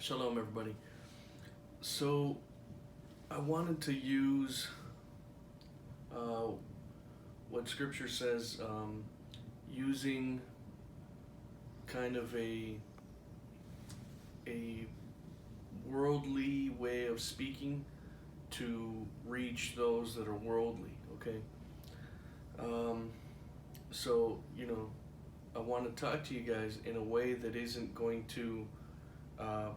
Shalom, everybody. So, I wanted to use uh, what Scripture says, using kind of a worldly way of speaking to reach those that are worldly. Okay. Um, so I want to talk to you guys in a way that isn't going to uh,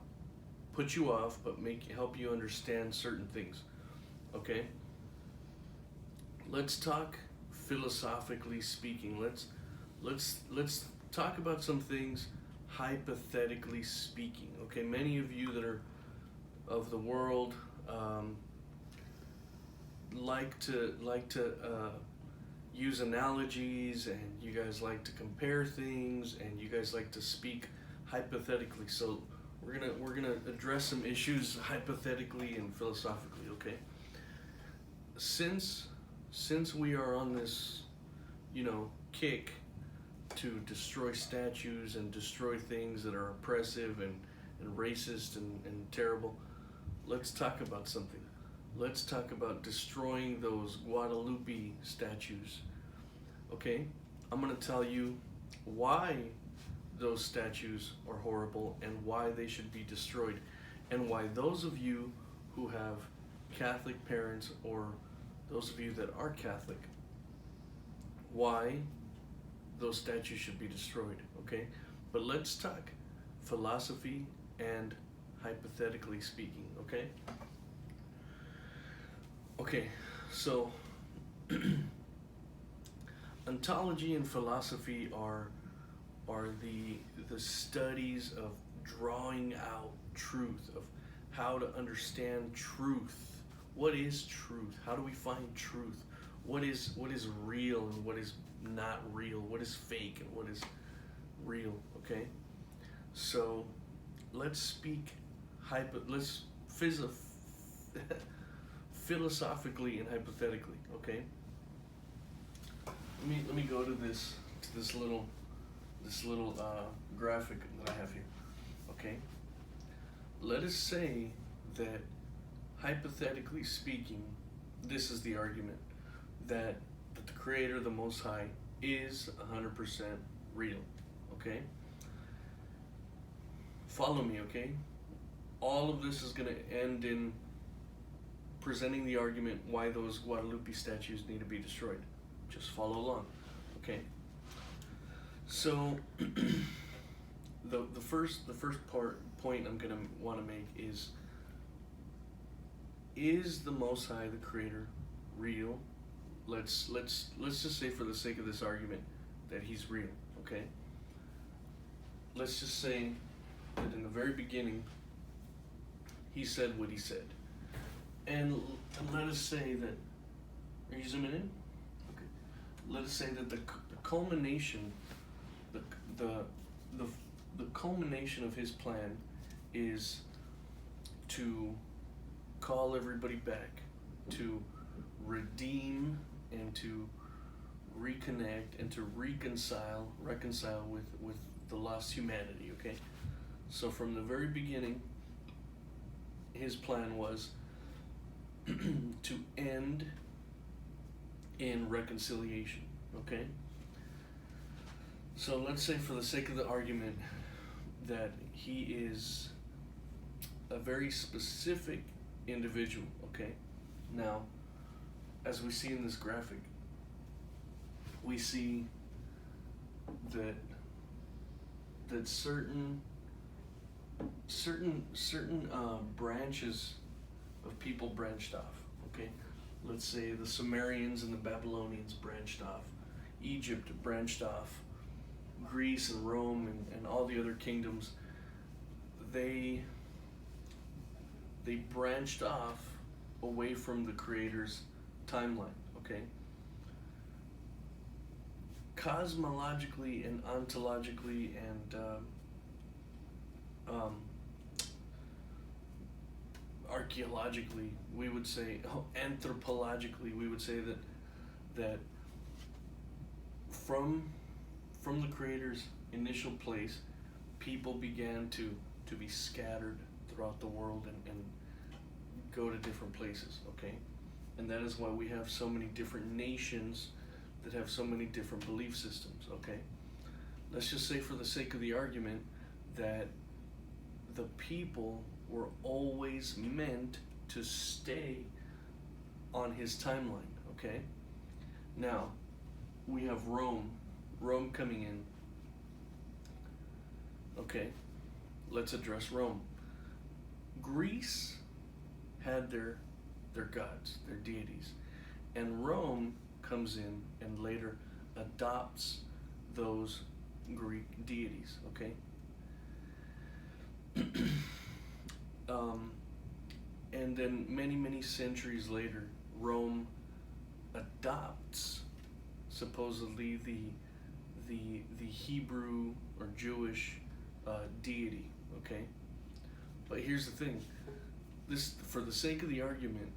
put you off, but help you understand certain things. Okay. Let's talk philosophically speaking. Let's talk about some things hypothetically speaking. Okay. Many of you that are of the world like to use analogies, and you guys like to compare things, and you guys like to speak hypothetically. So we're gonna address some issues hypothetically and philosophically. Okay. Since we are on this, kick to destroy statues and destroy things that are oppressive and racist and terrible, let's talk about something. Let's talk about destroying those Guadalupe statues. Okay? I'm going to tell you why those statues are horrible and why they should be destroyed, and why those of you who have Catholic parents, or those of you that are Catholic, why those statues should be destroyed. Okay? But let's talk philosophy and hypothetically speaking. Okay? Okay, so ontology and philosophy are the studies of drawing out truth, of how to understand truth. What is truth? How do we find truth? What is real and what is not real? What is fake and what is real? Okay, so let's speak philosophically and hypothetically. Okay. Let me go to this little graphic that I have here. Okay. Let us say that, hypothetically speaking, this is the argument that the Creator, the Most High, is 100% real. Okay. Follow me. Okay. All of this is going to end in presenting the argument why those Guadalupe statues need to be destroyed. Just follow along. Okay. So the first point I'm gonna want to make is the Most High, the Creator, real? Let's just say, for the sake of this argument, that He's real. Okay. Let's just say that in the very beginning He said what He said. And let us say that, are you zooming in? Okay. Let us say that the culmination, the culmination of His plan is to call everybody back, to redeem and to reconnect and to reconcile with the lost humanity. Okay. So from the very beginning, His plan was to end in reconciliation. Okay. So let's say, for the sake of the argument, that He is a very specific individual. Okay. Now, as we see in this graphic, we see that certain branches of people branched off. Okay, let's say the Sumerians and the Babylonians branched off, Egypt branched off, Greece and Rome and all the other kingdoms, they branched off away from the Creator's timeline. Okay, cosmologically and ontologically and archaeologically, we would say, anthropologically, we would say that from the Creator's initial place, people began to be scattered throughout the world and go to different places, okay? And that is why we have so many different nations that have so many different belief systems, okay? Let's just say, for the sake of the argument, that the people were always meant to stay on his timeline, okay? Now, we have Rome coming in. Okay, let's address Rome. Greece had their gods, their deities, and Rome comes in and later adopts those Greek deities, okay? And then many centuries later, Rome adopts supposedly the Hebrew or Jewish deity, okay? But here's the thing: this, for the sake of the argument,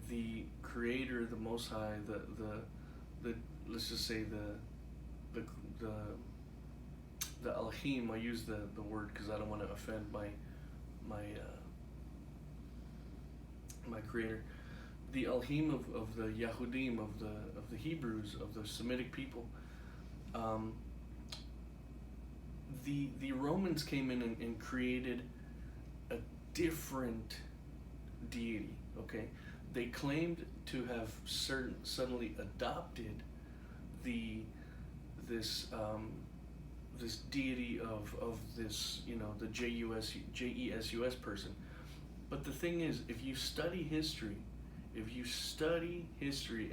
the Creator, the Most High, the let's just say the Elohim. I use the word because I don't want to offend my Creator. The Elohim of the Yahudim, of the Hebrews, of the Semitic people. The Romans came in and created a different deity. Okay, they claimed to have suddenly adopted this deity of this, the Jesus person. But the thing is, if you study history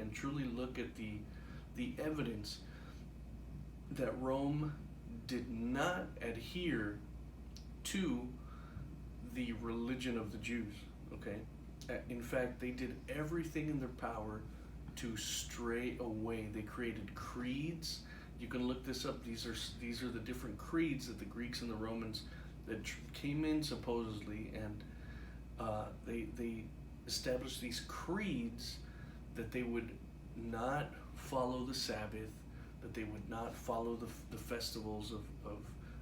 and truly look at the evidence that Rome did not adhere to the religion of the Jews, okay? In fact, they did everything in their power to stray away. They created creeds. You can look this up. These are the different creeds that the Greeks and the Romans that came in supposedly, and they established these creeds that they would not follow the Sabbath, that they would not follow the festivals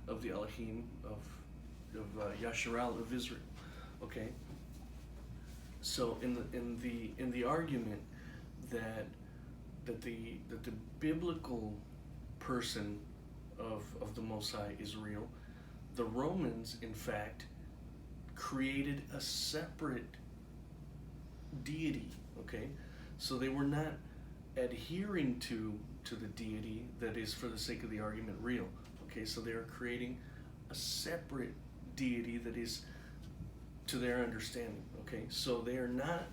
of the Elohim, of Yasharal, of Israel. Okay. So in the argument that the biblical person of the Most High is real, the Romans in fact created a separate deity. Okay, so they were not adhering to the deity that is, for the sake of the argument, real. Okay, so they are creating a separate deity that is to their understanding. Okay, so they are not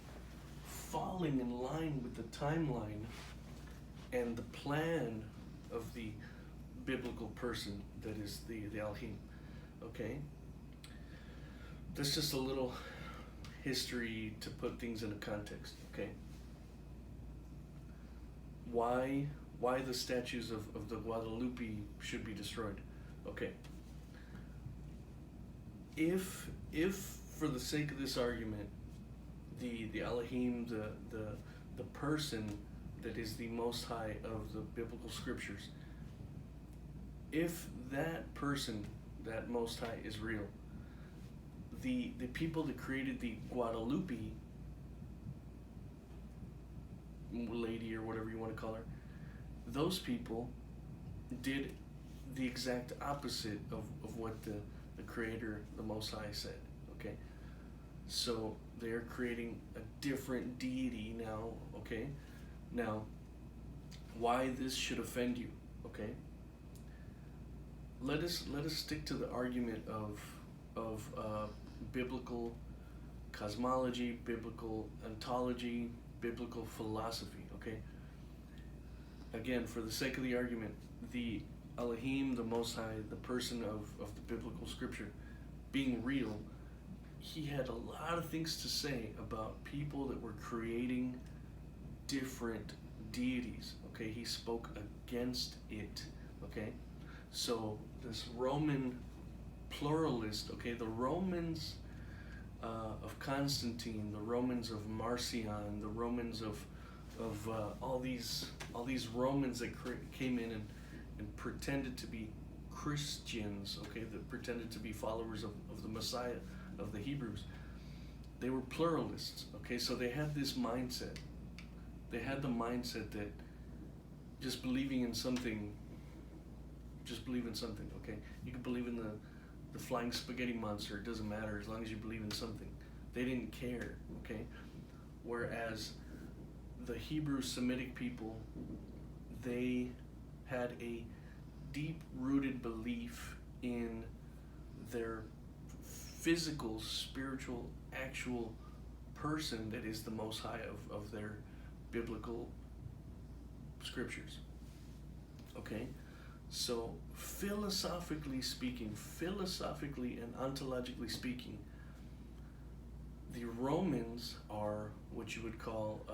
falling in line with the timeline and the plan of the biblical person that is the Elohim. Okay, that's just a little history to put things into context. Okay, why the statues of the Guadalupe should be destroyed? Okay, if for the sake of this argument, the Elohim, the person that is the Most High of the biblical scriptures, if that person, that Most High, is real, the people that created the Guadalupe lady, or whatever you want to call her, those people did the exact opposite of what the Creator, the Most High, said. Okay, so they're creating a different deity now. Okay, now why this should offend you? Okay, let us stick to the argument of biblical cosmology, biblical ontology, biblical philosophy. Okay, again, for the sake of the argument, the Elohim, the Most High, the person of the biblical scripture, being real, he had a lot of things to say about people that were creating different deities. Okay, he spoke against it. Okay, so this Roman pluralist, okay, the Romans of Constantine, the Romans of Marcion, the Romans of all these Romans that came in and pretended to be Christians, okay, that pretended to be followers of the Messiah, of the Hebrews, they were pluralists. Okay, so they had this mindset. They had the mindset that just believing in something, just believe in something. Okay, you can believe in the flying spaghetti monster. It doesn't matter as long as you believe in something. They didn't care. Okay, whereas the Hebrew Semitic people, they had a deep-rooted belief in their physical, spiritual, actual person that is the Most High of their biblical scriptures. Okay? So philosophically and ontologically speaking, the Romans are what you would call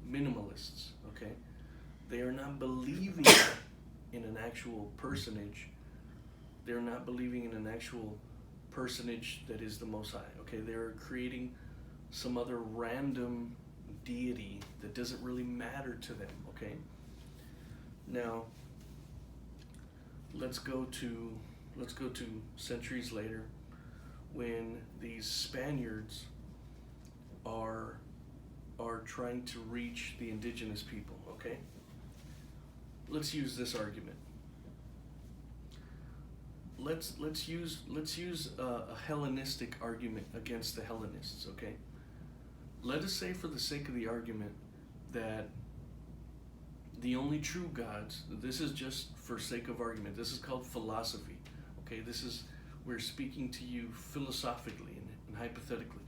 minimalists. Okay? They are not believing in an actual personage. They're not believing in an actual personage that is the Most High. Okay, they're creating some other random deity that doesn't really matter to them. Okay. Now, let's go to centuries later, when these Spaniards are trying to reach the indigenous people. Okay. Let's use this argument. Let's use a Hellenistic argument against the Hellenists. Okay. Let us say, for the sake of the argument, that the only true gods. This is just for sake of argument. This is called philosophy. Okay. We're speaking to you philosophically and hypothetically.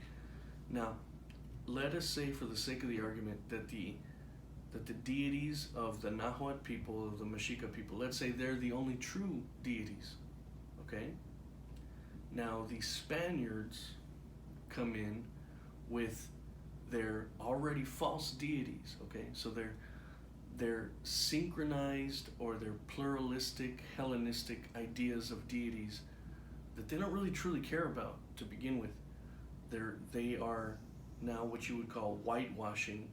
Now, let us say, for the sake of the argument, that the deities of the Nahuatl people, of the Mexica people, let's say they're the only true deities. Okay? Now, the Spaniards come in with their already false deities. Okay? So they're synchronized, or they're pluralistic, Hellenistic ideas of deities that they don't really truly care about to begin with. They are now what you would call whitewashing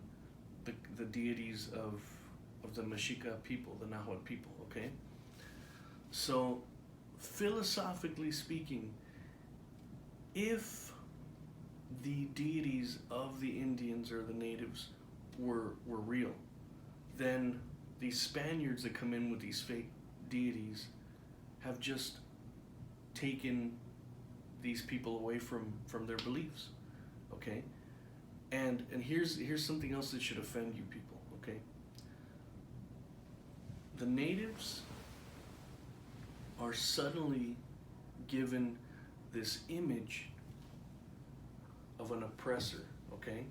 the deities of the Mexica people, the Nahuatl people. Okay? So, philosophically speaking, if the deities of the Indians or the natives were real, then these Spaniards that come in with these fake deities have just taken these people away from their beliefs. Okay? And here's something else that should offend you people. Okay? The natives are suddenly given this image of an oppressor. Okay?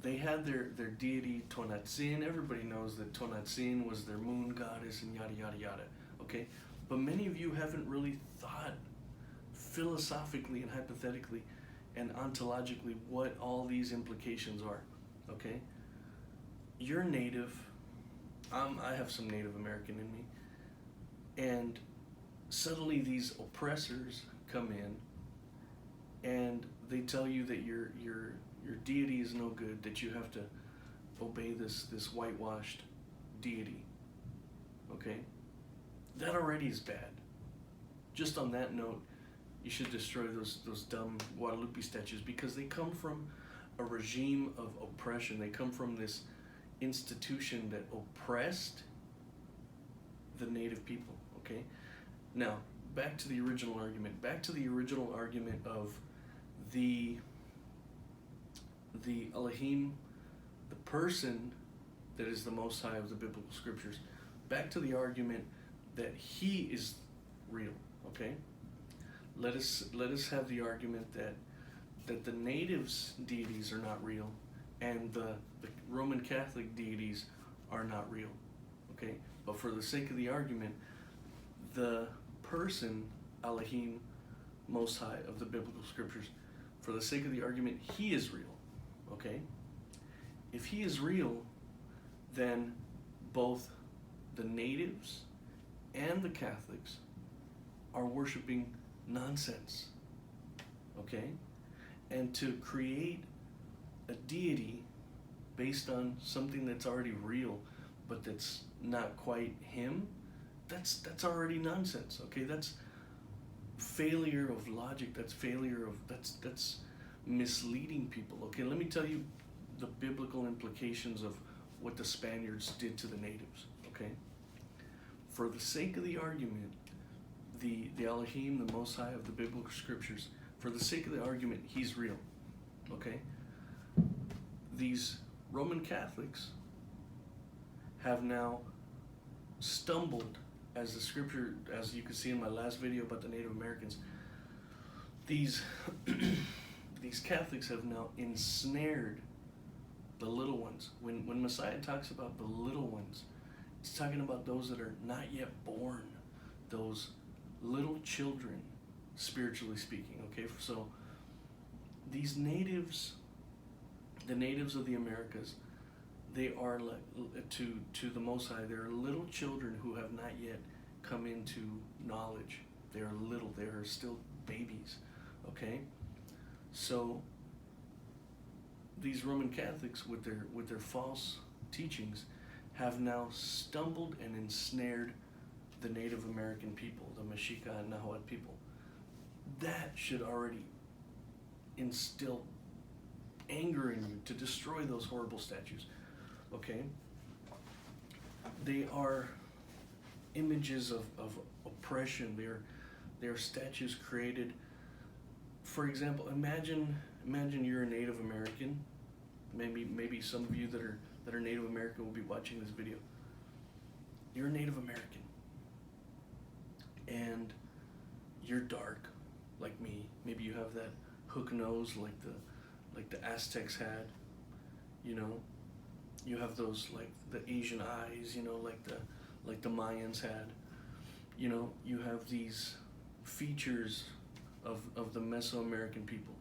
They had their deity Tonatzin. Everybody knows that Tonatzin was their moon goddess and yada yada yada. Okay? But many of you haven't really thought philosophically and hypothetically and ontologically what all these implications are. Okay? You're native. I have some Native American in me. And suddenly these oppressors come in and they tell you that your deity is no good, that you have to obey this whitewashed deity. Okay? That already is bad. Just on that note, you should destroy those dumb Guadalupe statues, because they come from a regime of oppression. They come from this institution that oppressed the native people. Okay? Now, back to the original argument. Back to the original argument of the Elohim, the person that is the Most High of the biblical scriptures. Back to the argument that he is real. Okay? Let us have the argument that the natives' deities are not real, and the Roman Catholic deities are not real. Okay? But for the sake of the argument, the person, Elohim, Most High of the biblical scriptures, for the sake of the argument, he is real. Okay? If he is real, then both the natives and the Catholics are worshiping nonsense. Okay? And to create a deity based on something that's already real, but that's not quite him, that's already nonsense. Okay? failure of logic. That's misleading people. Okay, let me tell you the biblical implications of what the Spaniards did to the natives. Okay, for the sake of the argument, the Elohim, the Most High of the biblical scriptures, for the sake of the argument, he's real. Okay, these Roman Catholics have now stumbled, as the scripture, as you can see in my last video about the Native Americans, these these Catholics have now ensnared the little ones. When Messiah talks about the little ones, he's talking about those that are not yet born, those little children, spiritually speaking. Okay, so these natives, the natives of the Americas, they are like to the Most High. They're little children who have not yet come into knowledge. They are little. They are still babies. Okay, so these Roman Catholics, with their false teachings, have now stumbled and ensnared the Native American people, the Mexica and Nahuatl people. That should already instill anger in you to destroy those horrible statues. Okay? They are images of oppression. They are statues created. For example, imagine you're a Native American. Maybe some of you that are Native American will be watching this video. You're a Native American, and you're dark, like me. Maybe you have that hook nose, like the Aztecs had. You know, you have those like the Asian eyes. You know, like the Mayans had. You know, you have these features of the Mesoamerican people.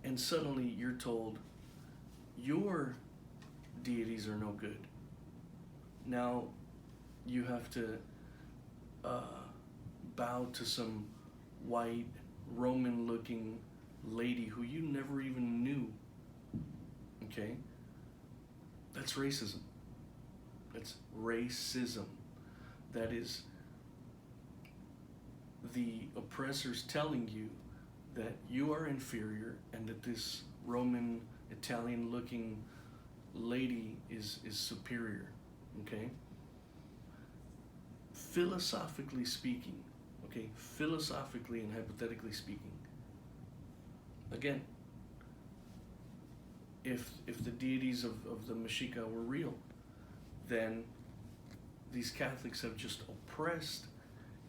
And suddenly you're told your deities are no good. Now you have to bow to some white Roman-looking lady who you never even knew. Okay? That's racism. That's racism. That is the oppressors telling you that you are inferior and that this Roman, Italian-looking lady is superior. Okay? Philosophically speaking, okay, philosophically and hypothetically speaking, again, if the deities of the Mexica were real, then these Catholics have just oppressed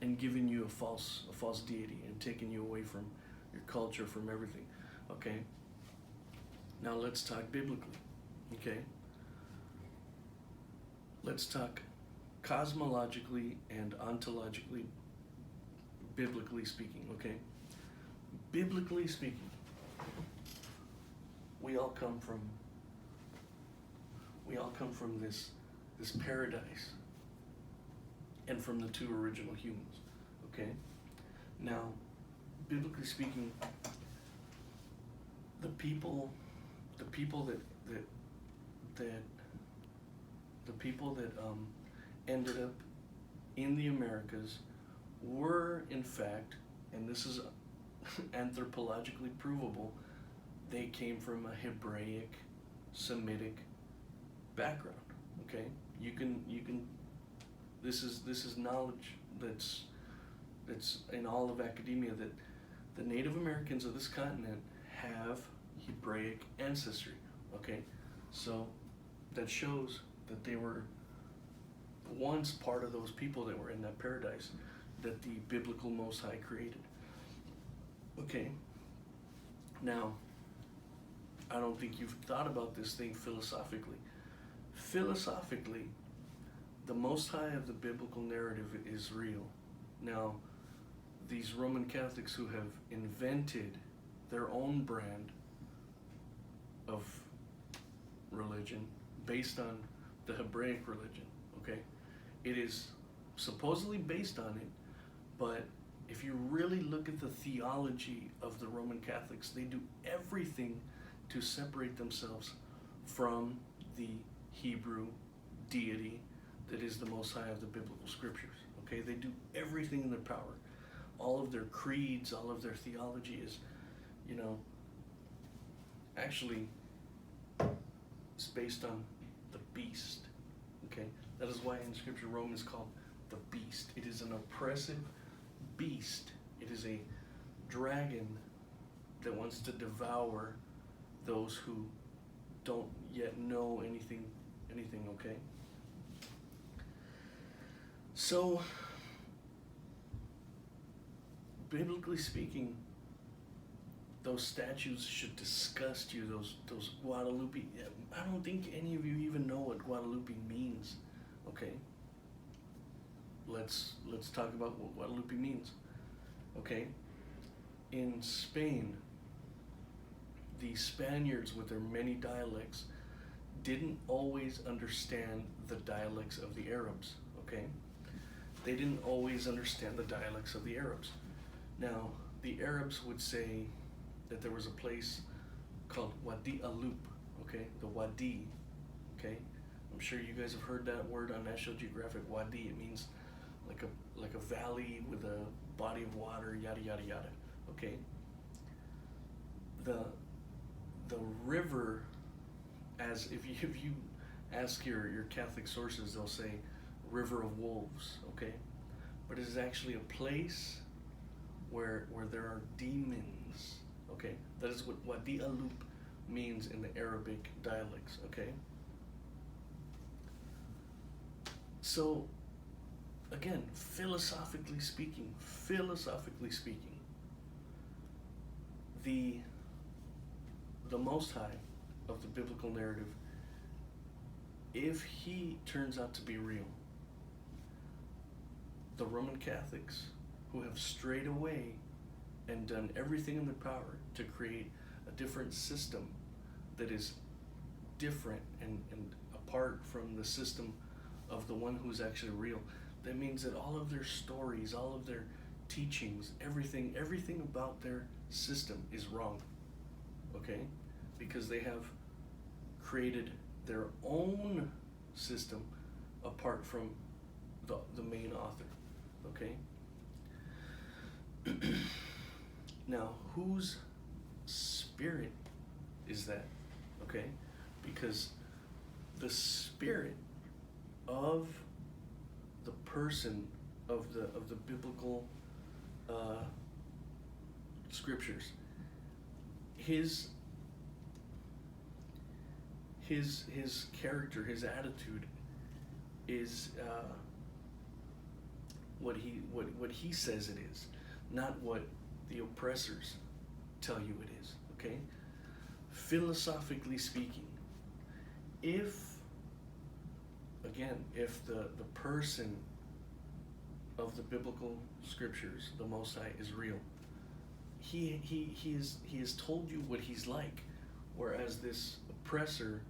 and given you a false deity and taken you away from your culture, from everything. Okay? Now let's talk biblically. Okay? Let's talk cosmologically and ontologically, biblically speaking. Okay? Biblically speaking, we all come from this paradise and from the two original humans. Okay? Now, biblically speaking, the people that ended up in the Americas were, in fact, and this is anthropologically provable, they came from a Hebraic, Semitic background. Okay, you can. This is knowledge that's in all of academia, that the Native Americans of this continent have Hebraic ancestry. Okay, so that shows that they were once part of those people that were in that paradise that the biblical Most High created. Okay, now I don't think you've thought about this thing philosophically. Philosophically, the Most High of the biblical narrative is real. Now, these Roman Catholics who have invented their own brand of religion based on the Hebraic religion, okay? It is supposedly based on it, but if you really look at the theology of the Roman Catholics, they do everything to separate themselves from the Hebrew deity that is the Most High of the biblical scriptures. Okay, they do everything in their power. all of their creeds, all of their theology is, you know, actually it's based on the beast. Okay? That is why in Scripture Rome is called the beast. It is an oppressive beast. It is a dragon that wants to devour those who don't yet know anything, okay? So, biblically speaking, those statues should disgust you, those Guadalupe. I don't think any of you even know what Guadalupe means, okay? Let's talk about what Guadalupe means, okay? In Spain, the Spaniards, with their many dialects, didn't always understand the dialects of the Arabs, okay? They didn't always understand the dialects of the Arabs. Now, the Arabs would say that there was a place called Wadi Alup, okay? The Wadi, okay? I'm sure you guys have heard that word on National Geographic. Wadi, it means like a valley with a body of water, yada yada yada, okay? The river, as if you ask your Catholic sources, they'll say River of Wolves, okay? But it is actually a place where there are demons, okay? That is what Wadi Alup means in the Arabic dialects, okay? So, again, philosophically speaking, the Most High of the biblical narrative, if he turns out to be real, the Roman Catholics, who have strayed away and done everything in their power to create a different system that is different and apart from the system of the one who's actually real, that means that all of their stories, all of their teachings, everything about their system is wrong, okay? Because they have created their own system apart from the main author, okay? Now, whose spirit is that, okay? Because the spirit of the person of the biblical scriptures, his character, his attitude is what he says it is, not what the oppressors tell you it is, okay? Philosophically speaking, if the person of the biblical scriptures, the Most High, is real, he has told you what he's like, whereas this oppressor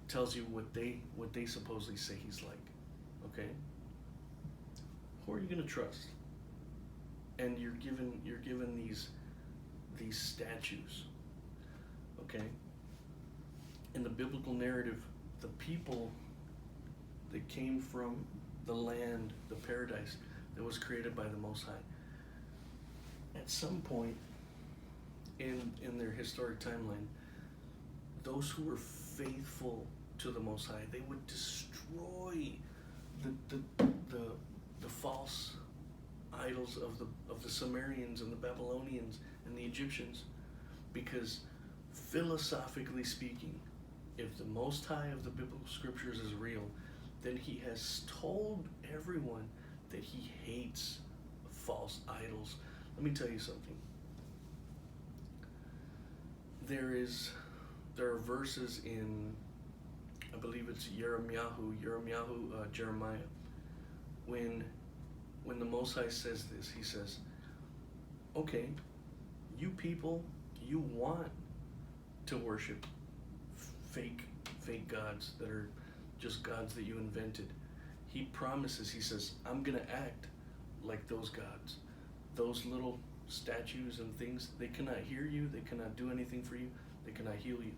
tells you what they supposedly say he's like, okay? Who are you gonna trust? And you're given these statues, okay? In the biblical narrative, the people that came from the land, the paradise that was created by the Most High, at some point in their historic timeline, those who were faithful to the Most High, they would destroy the false idols of the Sumerians and the Babylonians and the Egyptians, because philosophically speaking, if the Most High of the biblical scriptures is real, then he has told everyone that he hates false idols. Let me tell you something. There are verses in, I believe it's Jeremiah, when the Most High says this, he says, okay, you people, you want to worship fake gods that are just gods that you invented. He promises, he says, I'm gonna act like those gods. Those little statues and things, they cannot hear you, they cannot do anything for you, they cannot heal you.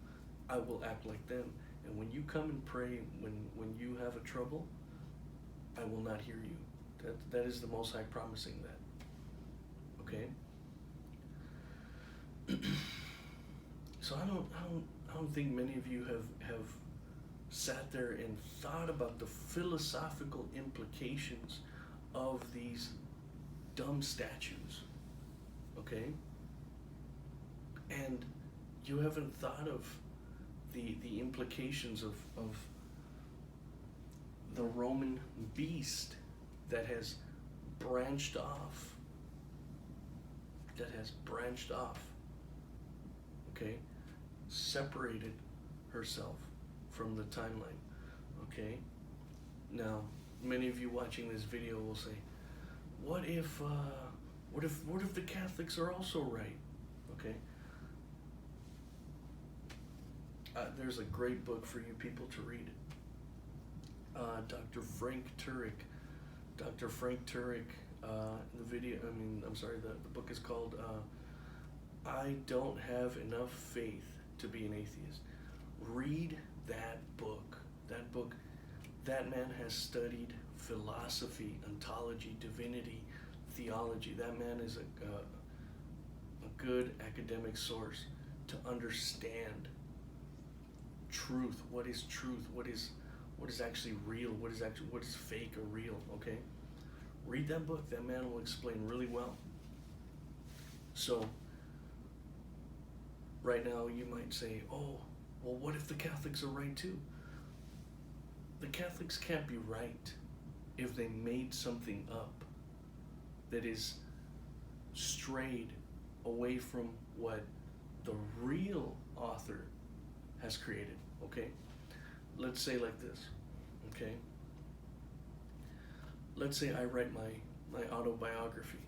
I will act like them. And when you come and pray, when you have a trouble, I will not hear you. That is the Most High promising that. Okay. So I don't think many of you have sat there and thought about the philosophical implications of these dumb statues. Okay. And you haven't thought of the implications of the Roman beast that has branched off. Okay, separated herself from the timeline. Okay, now many of you watching this video will say, what if the Catholics are also right? Okay, there's a great book for you people to read. Dr. Frank Turek, the book is called I Don't Have Enough Faith to Be an Atheist. Read that book. That man has studied philosophy, ontology, divinity, theology. That man is a good academic source to understand truth. What is truth? What is actually real? What is fake or real? Okay, read that book. That man will explain really well. So right now you might say, oh, well, what if the Catholics are right too? The Catholics can't be right if they made something up that is strayed away from what the real author has created. Okay, let's say like this. Okay, let's say I write my autobiography.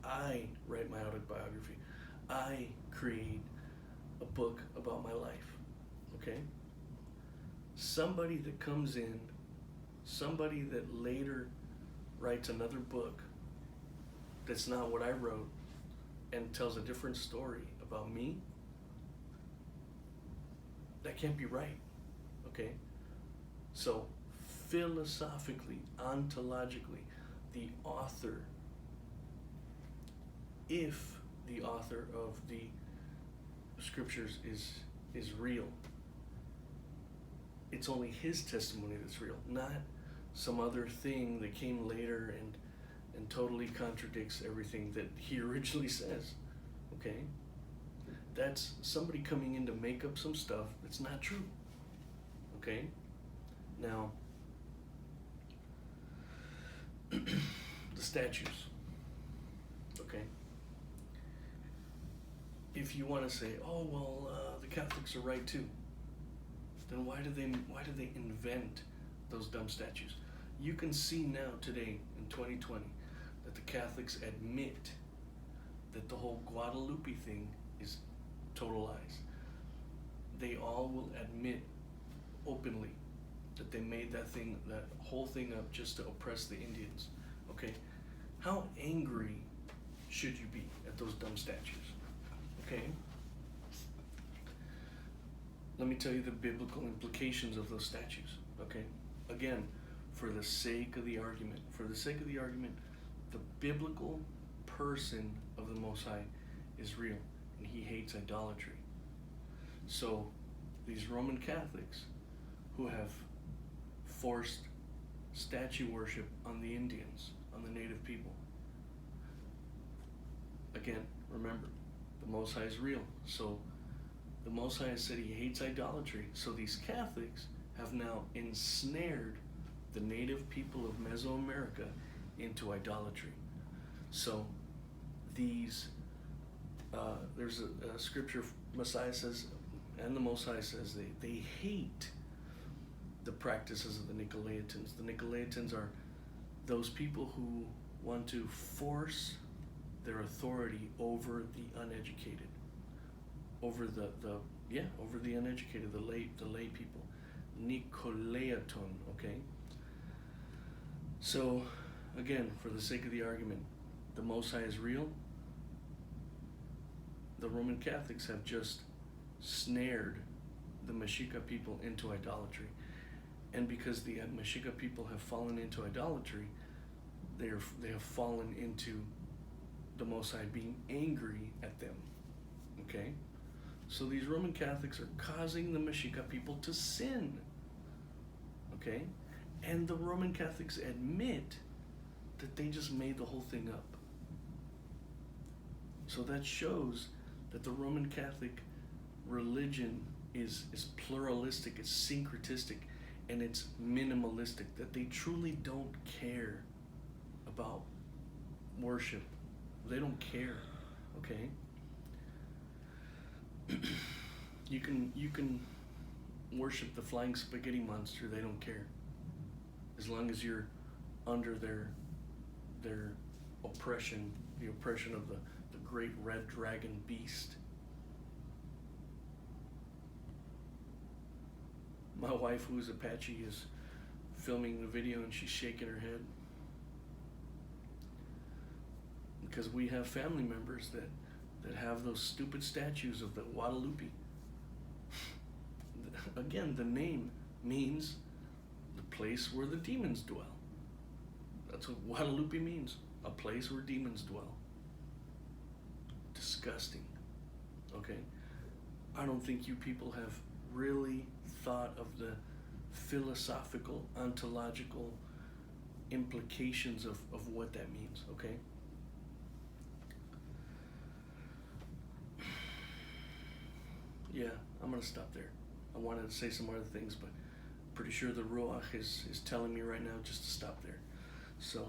I write my autobiography. I create a book about my life. Okay, somebody that comes in, somebody that later writes another book that's not what I wrote and tells a different story about me, that can't be right. Okay, so philosophically, ontologically, the author, if the author of the scriptures is real, it's only his testimony that's real, not some other thing that came later and totally contradicts everything that he originally says. Okay, that's somebody coming in to make up some stuff that's not true. Okay, now the statues. Okay, if you want to say, oh well, the Catholics are right too, then why do they invent those dumb statues? You can see now today in 2020 that the Catholics admit that the whole Guadalupe thing is total lies. They all will admit openly that they made that whole thing up just to oppress the Indians. Okay, how angry should you be at those dumb statues? Okay, let me tell you the biblical implications of those statues. Okay, again, for the sake of the argument, the biblical person of the Most High is real, and he hates idolatry. So these Roman Catholics who have forced statue worship on the Indians, on the native people, again, remember, the Most High is real. So the Most High has said he hates idolatry. So these Catholics have now ensnared the native people of Mesoamerica into idolatry. So these, there's a scripture, Messiah says, and the Most High says, they hate the practices of the Nicolaitans. The Nicolaitans are those people who want to force their authority over the uneducated, over the uneducated, the lay people. Nicolaiton, okay? So, again, for the sake of the argument, the Most High is real. The Roman Catholics have just snared the Mexica people into idolatry. And because the Mexica people have fallen into idolatry, they have fallen into the Most High being angry at them. Okay? So these Roman Catholics are causing the Mexica people to sin. Okay? And the Roman Catholics admit that they just made the whole thing up. So that shows that the Roman Catholic religion is pluralistic, it's syncretistic, and it's minimalistic, that they truly don't care about worship. They don't care, okay? You can worship the flying spaghetti monster, they don't care. As long as you're under their oppression, the oppression of the great red dragon beast. My wife, who is Apache, is filming the video and she's shaking her head. Because we have family members that have those stupid statues of the Guadalupe. Again, the name means the place where the demons dwell. That's what Guadalupe means, a place where demons dwell. Disgusting. Okay? I don't think you people have really thought of the philosophical, ontological implications of what that means, okay? Yeah, I'm gonna stop there. I wanted to say some other things, but pretty sure the Ruach is telling me right now just to stop there. So,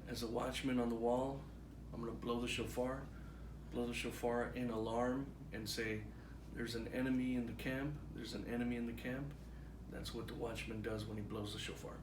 as a watchman on the wall, I'm gonna blow the shofar in alarm and say, there's an enemy in the camp, there's an enemy in the camp. That's what the watchman does when he blows the shofar.